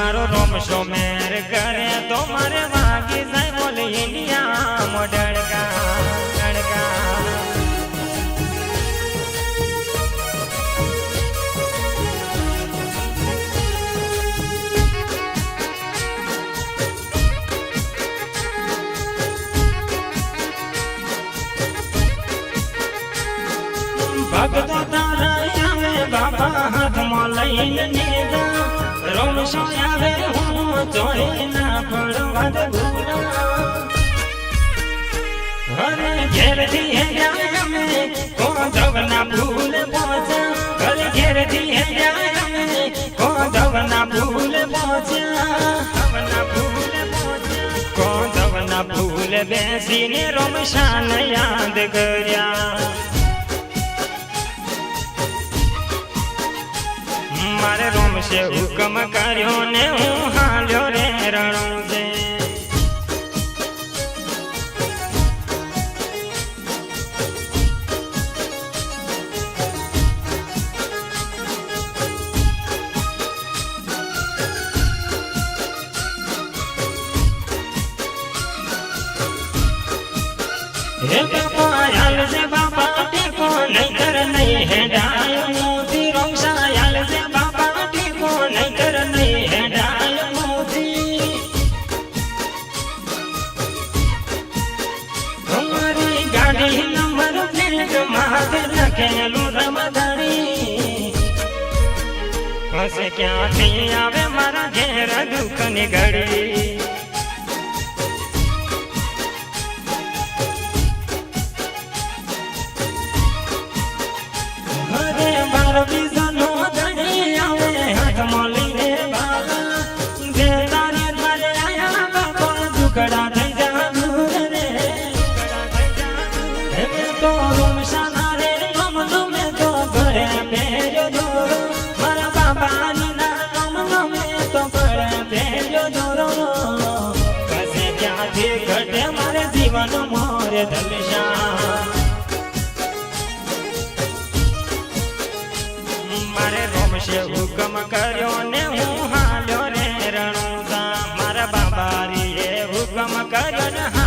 मारो रोम शो मेर करे तो मारे वागी जाए बोले इंडिया मोडड़का डड़का भगतो तारा आवे बाबा हाथ में लईने नेगा रोम शो आवे हूँ जोड़े ना पड़वा दे भूला अरे घेर दिए जाए में को दवना भूल पहुँचा अरे घेर दिए जाए में को दवना भूल पहुँचा दवना भूल पहुँचा को दवना भूल बेसी ने रोम शान याद करया मारे रोम से हुक्म कर्यो ने हूँ हाल्यो रे रणों से हे बाबा याल से बाबा टेको नहीं कर नहीं है डायो मोती रोम सा याल से बाबा टेको नहीं कर नहीं है डायो मोती हमारी गाड़ी नंबर प्लेट माथे रखेलू रमदारी हसे क्या थी आवे मारा घेर दुख ની ઘડી जीवन मोरे दलशा मारे रोम से हुक्म कर्यो ने हूँ हाल्यो रे रणुता मारा बाबारी हुक्म कर्यो ने